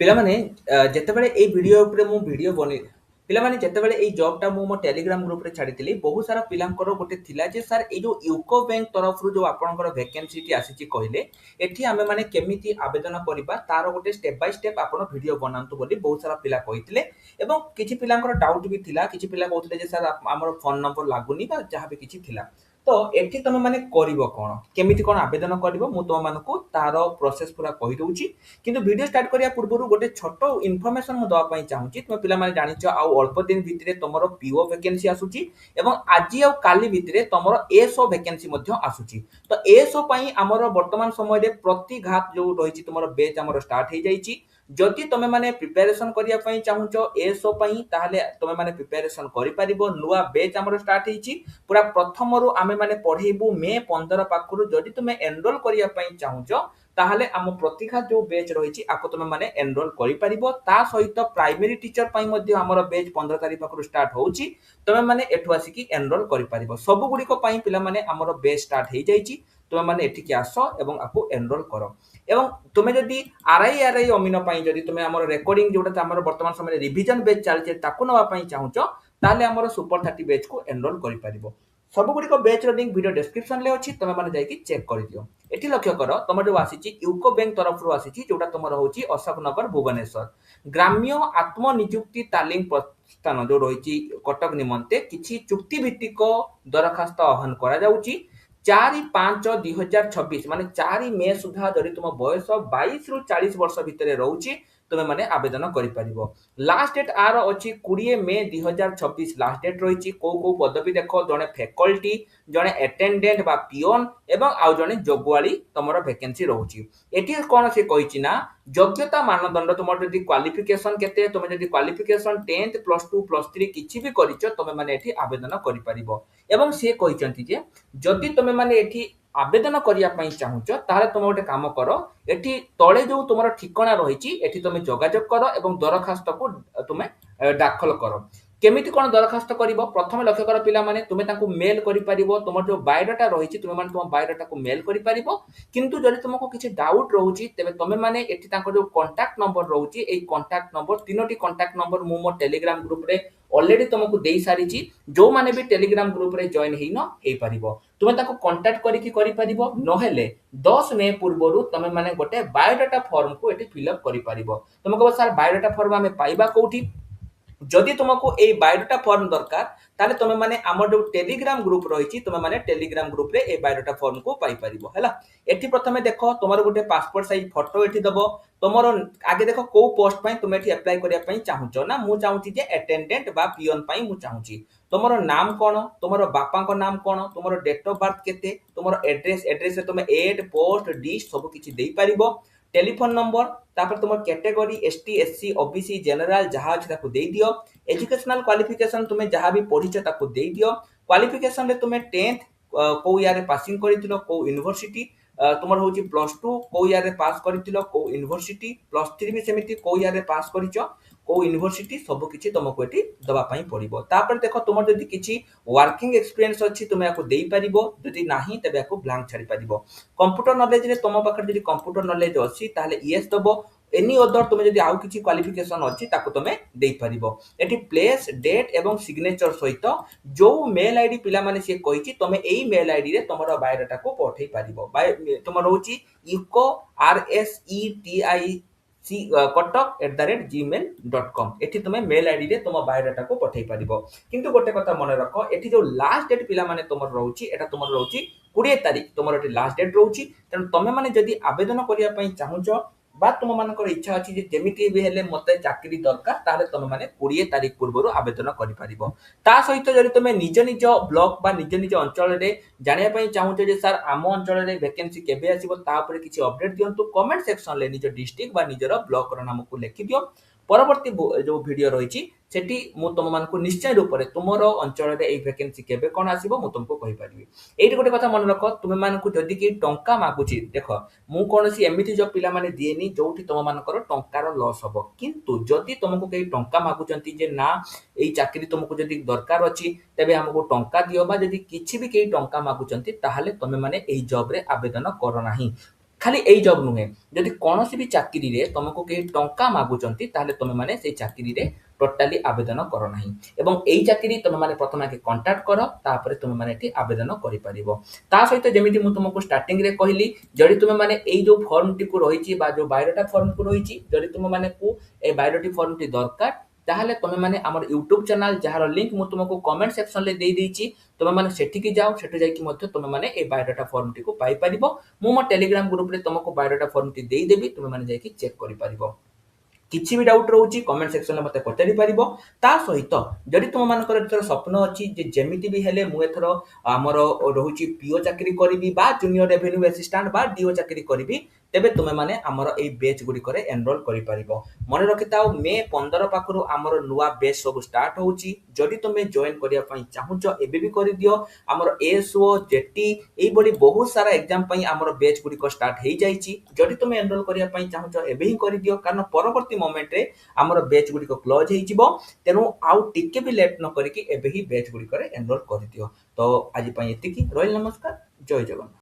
ପିଲାମାନେ ଯେତେବେଳେ ଏଇ ଭିଡିଓ ଉପରେ ମୁଁ ଭିଡିଓ ବନେଇ ପିଲାମାନେ ଯେତେବେଳେ ଏଇ ଜବ୍‌ଟା ମୁଁ ମୋ ଟେଲିଗ୍ରାମ ଗ୍ରୁପରେ ଛାଡ଼ିଥିଲି, ବହୁତ ସାରା ପିଲାଙ୍କର ଗୋଟେ ଥିଲା ଯେ ସାର୍ ଏଇ ଯୋଉ ୟୁକୋ ବ୍ୟାଙ୍କ ତରଫରୁ ଯୋଉ ଆପଣଙ୍କର ଭେକେନ୍ସିଟି ଆସିଛି କହିଲେ, ଏଠି ଆମେମାନେ କେମିତି ଆବେଦନ କରିବା ତାର ଗୋଟେ ଷ୍ଟେପ୍ ବାଇ ଷ୍ଟେପ୍ ଆପଣ ଭିଡିଓ ବନାନ୍ତୁ ବୋଲି ବହୁତ ସାରା ପିଲା କହିଥିଲେ ଏବଂ କିଛି ପିଲାଙ୍କର ଡାଉଟ୍ ବି ଥିଲା। କିଛି ପିଲା କହୁଥିଲେ ଯେ ସାର୍ ଆମର ଫୋନ ନମ୍ବର ଲାଗୁନି ବା ଯାହା ବି କିଛି ଥିଲା। ତ ଏଠି ତମେମାନେ କରିବ କଣ? କେମିତି କଣ ଆବେଦନ କରିବ? ମୁଁ ତମମାନଙ୍କୁ ତାର ପ୍ରୋସେସ ପୁରା କହିଦଉଛି। କିନ୍ତୁ ଭିଡ଼ିଓ ଷ୍ଟାର୍ଟ କରିବା ପୂର୍ବରୁ ଗୋଟେ ଛୋଟ ଇନଫର୍ମେସନ ମୁଁ ଦେବା ପାଇଁ ଚାହୁଁଛି। ତୁମେ ପିଲାମାନେ ଜାଣିଛ ଆଉ ଅଳ୍ପ ଦିନ ଭିତରେ ତମର ପିଓ ଭେକେନ୍ସି ଆସୁଛି ଏବଂ ଆଜି ଆଉ କାଲି ଭିତରେ ତମର ଏଏସଓ ଭେକେନ୍ସି ମଧ୍ୟ ଆସୁଛି। ତ ଏଏସଓ ପାଇଁ ଆମର ବର୍ତ୍ତମାନ ସମୟରେ ପ୍ରତି ଘାତ ଯୋଉ ରହିଛି ତମର ବେଚ୍ ଆମର ଷ୍ଟାର୍ଟ ହେଇଯାଇଛି। ଯଦି ତମେ ମାନେ ପ୍ରିପାରେସନ କରିବା ପାଇଁ ଚାହୁଁଛ ଏଏସଓ ପାଇଁ ତାହେଲେ ତମେ ମାନେ ପ୍ରିପାରେସନ କରିପାରିବ। ନୂଆ ବେଚ୍ ଆମର ଷ୍ଟାର୍ଟ ହେଇଛି। ପୁରା ପ୍ରଥମରୁ ଆମେ ମାନେ ପଢେଇବୁ ମେ 15 ପାଖରୁ। ଯଦି ତୁମେ ଏନରୋଲ କରିବା ପାଇଁ ଚାହୁଁଛ ତାହେଲେ ଆମ ପ୍ରତିଘାତ ଯୋଉ ବେଚ୍ ରହିଛି ଆକୁ ତମେ ମାନେ ଏନରୋଲ କରିପାରିବ। ତା ସହିତ ପ୍ରାଇମେରୀ ଟିଚର ପାଇଁ ମଧ୍ୟ ଆମର ବେଚ୍ 15 ତାରିଖ ପାଖରୁ ଷ୍ଟାର୍ଟ ହଉଛି। ତମେ ମାନେ ଏଠୁ ଆସିକି ଏନରୋଲ କରିପାରିବ। ସବୁ ଗୁଡ଼ିକ ପାଇଁ ପିଲାମାନେ ଆମର ବେଚ୍ ଷ୍ଟାର୍ଟ ହେଇଯାଇଛି। ତୁମେ ମାନେ ଏଠିକି ଆସ ଏବଂ ଆକୁ ଏନରୋଲ କର। ଏବଂ ତୁମେ ଯଦି ଆରଆଇ ଅମିନ ପାଇଁ ଯଦି ତୁମେ ଆମର ରେକର୍ଡିଂ ଯୋଉଟା ଆମର ବର୍ତ୍ତମାନ ସମୟରେ ରିଭିଜନ ବେଚ୍ ଚାଲିଛି ତାକୁ ନେବା ପାଇଁ ଚାହୁଁଛ ତାହେଲେ ଆମର ସୁପର 30 ବେଚ୍ କୁ ଏନରୋଲ କରିପାରିବ। ସବୁଗୁଡ଼ିକ ବେଚ୍ ର ଲିଙ୍କ ଭିଡ଼ିଓ ଡେସ୍କ୍ରିପସନରେ ଅଛି। ତମେ ମାନେ ଯାଇକି ଚେକ୍ କରିଦିଅ। ଏଠି ଲକ୍ଷ୍ୟ କର ତମର ଯୋଉ ଆସିଛି ୟୁକୋ ବ୍ୟାଙ୍କ ତରଫରୁ ଆସିଛି ଯୋଉଟା ତମର ହଉଛି ଅଶୋକ ନଗର ଭୁବନେଶ୍ୱର। ଗ୍ରାମ୍ୟ ଆତ୍ମନିଯୁକ୍ତି ତାଲିମ ପ୍ରସ୍ଥାନ ଯୋଉ ରହିଛି କଟକ ନିମନ୍ତେ କିଛି ଚୁକ୍ତିଭିତ୍ତିକ ଦରଖାସ୍ତ ଆହ୍ୱାନ କରାଯାଉଛି। 4/5/2026 ମାନେ 4 ମେ ସୁଦ୍ଧା ଯଦି ତୁମ ବୟସ 22 ରୁ 40 ବର୍ଷ ଭିତରେ ରହୁଛି ତୁମେ ମାନେ ଆବେଦନ କରିପାରିବ। ଲାଷ୍ଟ ଡେଟ୍ ଆର ଅଛି 20 ମେ 2026 ଲାଷ୍ଟ ଡେଟ୍ ରହିଛି। କୋଉ କୋଉ ପଦବୀ ଦେଖ, ଜଣେ ଫ୍ୟାକଲ୍ଟି, ଜଣେ ଆଟେଣ୍ଡାଣ୍ଟ ବା ପିଅନ ଏବଂ ଆଉ ଜଣେ ଜଗୁଆଳି ତମର ଭେକେନ୍ସି ରହୁଛି। ଏଠି କଣ ସେ କହିଛି ନା ଯୋଗ୍ୟତା ମାନଦଣ୍ଡ ତୁମର ଯଦି କ୍ୱାଲିଫିକେସନ କେତେ, ତୁମେ ଯଦି କ୍ୱାଲିଫିକେସନ 10th +2 +3 କିଛି ବି କରିଛ ତୁମେ ମାନେ ଏଠି ଆବେଦନ କରିପାରିବ। ଏବଂ ସେ କହିଛନ୍ତି ଯେ ଯଦି ତୁମେ ମାନେ ଏଠି ଆବେଦନ କରିବା ପାଇଁ ଚାହୁଁଛ ତାହେଲେ ତୁମେ ଗୋଟେ କାମ କର, ଏଠି ତଳେ ଯୋଉ ତୁମର ଠିକଣା ରହିଛି ଏଠି ତୁମେ ଯୋଗାଯୋଗ କର ଏବଂ ଦରଖାସ୍ତକୁ ତୁମେ ଦାଖଲ କର। କେମିତି କଣ ଦରଖାସ୍ତ କରିବ? ପ୍ରଥମେ ଲକ୍ଷ୍ୟ କର ପିଲାମାନେ, ତୁମେ ତାଙ୍କୁ ମେଲ କରିପାରିବ। ତୁମର ଯୋଉ ବାୟୋଡାଟା ରହିଛି ତୁମେ ମାନେ ତୁମ ବାୟୋଡାଟାକୁ ମେଲ କରିପାରିବ। କିନ୍ତୁ ଯଦି ତୁମକୁ କିଛି ଡାଉଟ୍ ରହୁଛି ତେବେ ତୁମେ ମାନେ ଏଠି ତାଙ୍କ ଯୋଉ କଣ୍ଟାକ୍ଟ ନମ୍ବର ରହୁଛି ଏଇ କଣ୍ଟାକ୍ଟ ନମ୍ବର 3ଟି କଣ୍ଟାକ୍ଟ ନମ୍ବର ମୁଁ ମୋ ଟେଲିଗ୍ରାମ ଗ୍ରୁପରେ ଅଲରେଡି ତୁମକୁ ଦେଇ ସାରିଛି। ଯୋଉମାନେ ବି ଟେଲିଗ୍ରାମ ଗ୍ରୁପରେ ଜଏନ ହେଇନ ହେଇପାରିବ, ତୁମେ ତାକୁ କଣ୍ଟାକ୍ଟ କରିକି କରିପାରିବ। ନହେଲେ 10 ମେ ପୂର୍ବରୁ ତମେ ମାନେ ଗୋଟେ ବାୟୋଡାଟା ଫର୍ମକୁ ଏଠି ଫିଲ୍ଅପ୍ କରିପାରିବ। ତୁମେ କହିବ ସାର୍ ବାୟୋଡାଟା ଫର୍ମ ଆମେ ପାଇବା କୋଉଠି? ଯଦି ତୁମକୁ এই বায়োডাটা ফর্ম দরকার তাহলে তুমি মানে আমার যে টেলিগ্রাম গ্রুপ রয়েছে তুমি মানে টেলিগ্রাম গ্রুপে এই বায়োডাটা ফর্ম কু পাইপারিব। হেলা এটি প্রথমে দেখো তোমার গোটে পাসপোর্ট সাইজ ফটো এটি দেব। তোমার আগে দেখো কোউ পোস্ট পাই তুমি এটি আপ্লাই করিয়া পাই চাহুছ না, মু চাহুছি যে অ্যাটেন্ডেন্ট বা পিয়ন পাই মু চাহুছি। তোমার নাম কোন, তোমার বাপাঙ্ক নাম কোন, তোমার ডেট অফ বার্থ কেতে, তোমার এড্রেস তুমি এড পোস্ট ডিশ সবু কিছু দেই পারিব। টেলিফোন নম্বর, তারপর তোমার category ST SC OBC general যাহা আছে তাকে দেই দিও। এডুকেশনাল ক্ୱାଲିଫିକେସନ তুমি যাহা ବି পড়িছ তাকে দেই দিও। ক্ୱାଲିଫିକେସନ রে তুমি 10th কোউ ইয়ারে পাসিং করিছিল, কোউ ইউনিভার্সিটি, তোমার হচ্ছে +2 কোউ ইয়ারে পাস করিছিল, কোউ ইউনিভার্সিটি, +3 ବି সেমিতি কোউ ইয়ারে পাস করিছ, কোউ ইউনিভার্সিটি সবু কিছু তোমাকে এটি দেওয়া পাই পড়িব। তারপরে দেখো তোমার যদি কিছু ওয়ার্কিং এক্সপিরিয়েন্স আছে তুমি ইয়াকু দেই পারিব, যদি নাহি তবে ইয়াকু ব্ল্যাঙ্ক ছাড়ি পারিব। কম্পুটর নলেজ রে তোমা পাখে যদি কম্পুটর নলেজ আছে তাহলে ইয়েস দেব। এনি অদর তুমি যদি আউ কিছু ক্ୱାଲିଫିକେସନ ଅଛି ତାକୁ ତମେ ଦେଇପାରିବ। ଏଠି ପ୍ଲେସ୍ ଡେଟ୍ ଏବଂ ସିଗ୍ନେଚର ସହିତ ଯୋଉ ମେଲ୍ ଆଇଡି ପିଲାମାନେ ସିଏ କହିଛି ତମେ ଏଇ ମେଲ୍ ଆଇଡିରେ ତମର ବାୟୋଡାଟାକୁ ପଠେଇ ପାରିବ। ତମର ହଉଛି ଇକୋ RSETIC kotak@gmail.com ଏଠି ତମେ ମେଲ୍ ଆଇଡିରେ ତମ ବାୟୋଡାଟାକୁ ପଠେଇ ପାରିବ। କିନ୍ତୁ ଗୋଟେ କଥା ମନେ ରଖ, ଏଠି ଯୋଉ ଲାଷ୍ଟ ଡେଟ୍ ପିଲାମାନେ ତମର ରହୁଛି ଏଟା ତମର ରହୁଛି 20 ତାରିଖ ତମର ଏଠି ଲାଷ୍ଟ ଡେଟ୍ ରହୁଛି। ତେଣୁ ତମେ ମାନେ ଯଦି ଆବେଦନ କରିବା ପାଇଁ ଚାହୁଁଛ বা ତୁମମାନଙ୍କର ଇଚ୍ଛା ଅଛି ଯେ ଯେମିତି ବି ହେଲେ ମୋତେ ଚାକିରି ଦରକାର ତାହେଲେ ତମେ ମାନେ 20 ତାରିଖ ପୂର୍ବରୁ ଆବେଦନ କରିପାରିବ। ତା ସହିତ ଯଦି ତମେ ନିଜ ନିଜ ବ୍ଲକ ବା ନିଜ ନିଜ ଅଞ୍ଚଳରେ ଜାଣିବା ପାଇଁ ଚାହୁଁଛ ଯେ ସାର୍ ଆମ ଅଞ୍ଚଳରେ ଭେକେନ୍ସି କେବେ ଆସିବ ତା ଉପରେ କିଛି ଅପଡେଟ୍ ଦିଅନ୍ତୁ, କମେଣ୍ଟ ସେକ୍ସନରେ ନିଜ ଡିଷ୍ଟ୍ରିକ୍ଟ ବା ନିଜର ବ୍ଲକର ନାମକୁ ଲେଖିଦିଅ। ପରବର୍ତ୍ତୀ ଯୋଉ ଭିଡିଓ ରହିଛି ସେଠି ମୁଁ ତୁମମାନଙ୍କୁ ନିଶ୍ଚୟ ରୂପରେ ତୁମର ଅଞ୍ଚଳରେ ଏଇ ଭେକେନ୍ସି କେବେ କଣ ଆସିବ ମୁଁ ତୁମକୁ କହିପାରିବି। ଏଇଠି ଗୋଟେ କଥା ମନେ ରଖ, ତୁମମାନଙ୍କୁ ଯଦି କେହି ଟଙ୍କା ମାଗୁଛି, ଦେଖ ମୁଁ କୌଣସି ଏମିତି ଜବ୍ ପିଲାମାନେ ଦିଏନି ଯୋଉଠି ତମମାନଙ୍କର ଟଙ୍କାର ଲସ୍ ହବ। କିନ୍ତୁ ଯଦି ତମକୁ କେହି ଟଙ୍କା ମାଗୁଛନ୍ତି ଯେ ନା ଏଇ ଚାକିରି ତମକୁ ଯଦି ଦରକାର ଅଛି ତେବେ ଆମକୁ ଟଙ୍କା ଦିଅ, ବା ଯଦି କିଛି ବି କେହି ଟଙ୍କା ମାଗୁଛନ୍ତି ତାହେଲେ ତମେ ମାନେ ଏଇ ଜବରେ ଆବେଦନ କର ନାହିଁ। ଖାଲି ଏଇ ଜବ୍ ନୁହେଁ, ଯଦି କୌଣସି ବି ଚାକିରିରେ ତମକୁ କେହି ଟଙ୍କା ମାଗୁଛନ୍ତି ତାହେଲେ ତମେମାନେ ସେଇ ଚାକିରିରେ ଟୋଟାଲି ଆବେଦନ କର ନାହିଁ। ଏବଂ ଏଇ ଚାକିରି ତମେମାନେ ପ୍ରଥମେ ଆଗେ କଣ୍ଟାକ୍ଟ କର, ତାପରେ ତମେମାନେ ଏଠି ଆବେଦନ କରିପାରିବ। ତା ସହିତ ଯେମିତି ମୁଁ ତୁମକୁ ଷ୍ଟାର୍ଟିଂରେ କହିଲି, ଯଦି ତୁମେମାନେ ଏଇ ଯୋଉ ଫର୍ମଟିକୁ ରହିଛି ବା ଯୋଉ ବାୟୋଡାଟା ଫର୍ମକୁ ରହିଛି, ଯଦି ତୁମମାନଙ୍କୁ ଏ ବାୟୋଡାଟି ଫର୍ମଟି ଦରକାର, ତାହେଲେ ତମେମାନେ ଆମର ୟୁଟ୍ୟୁବ ଚ୍ୟାନେଲ ଯାହାର ଲିଙ୍କ ମୁଁ ତୁମକୁ କମେଣ୍ଟ ସେକ୍ସନରେ ଦେଇଦେଇଛି, ତମେମାନେ ସେଠିକି ଯାଅ, ସେଠୁ ଯାଇକି ମଧ୍ୟ ତମେମାନେ ଏ ବାୟୋଡାଟା ଫର୍ମଟିକୁ ପାଇପାରିବ। ମୁଁ ମୋ ଟେଲିଗ୍ରାମ ଗ୍ରୁପରେ ତମକୁ ବାୟୋଡାଟା ଫର୍ମଟି ଦେଇଦେବି, ତୁମେମାନେ ଯାଇକି ଚେକ୍ କରିପାରିବ। କିଛି ବି ଡାଉଟ୍ ରହୁଛି କମେଣ୍ଟ ସେକ୍ସନରେ ମୋତେ ପଚାରି ପାରିବ। ତା ସହିତ ଯଦି ତୁମମାନଙ୍କର ଏଥର ସ୍ୱପ୍ନ ଅଛି ଯେ ଯେମିତି ବି ହେଲେ ମୁଁ ଏଥର ଆମର ରହୁଛି ପିଓ ଚାକିରି କରିବି ବା ଜୁନିୟର ରେଭିନ୍ୟୁ ଆସିଷ୍ଟାଣ୍ଟ ବା ଡିଓ ଚାକିରି କରିବି, ତେବେ ତୁମେମାନେ ଆମର ଏଇ ବେଚ୍ ଗୁଡ଼ିକରେ ଏନରୋଲ କରିପାରିବ। ମନେ ରଖିଥାଅ, ମେ 15 ପାଖରୁ ଆମର ନୂଆ ବେଚ୍ ସବୁ ଷ୍ଟାର୍ଟ ହେଉଛି। ଯଦି ତୁମେ ଜଏନ୍ କରିବା ପାଇଁ ଚାହୁଁଛ ଏବେ ବି କରିଦିଅ। ଆମର ଏଏସଓ, ଜେଟି ଏଇଭଳି ବହୁତ ସାରା ଏକ୍ଜାମ ପାଇଁ ଆମର ବେଚ୍ ଗୁଡ଼ିକ ଷ୍ଟାର୍ଟ ହେଇଯାଇଛି। ଯଦି ତୁମେ ଏନରୋଲ କରିବା ପାଇଁ ଚାହୁଁଛ ଏବେ ହିଁ କରିଦିଅ, କାରଣ ପରବର୍ତ୍ତୀ ମୋମେଣ୍ଟରେ ଆମର ବେଚ୍ ଗୁଡ଼ିକ କ୍ଲୋଜ୍ ହେଇଯିବ। ତେଣୁ ଆଉ ଟିକେ ବି ଲେଟ୍ ନ କରିକି ଏବେ ହିଁ ବେଚ୍ ଗୁଡ଼ିକରେ ଏନରୋଲ କରିଦିଅ। ତ ଆଜି ପାଇଁ ଏତିକି, ରହିଲି, ନମସ୍କାର, ଜୟ ଜଗନ୍ନାଥ।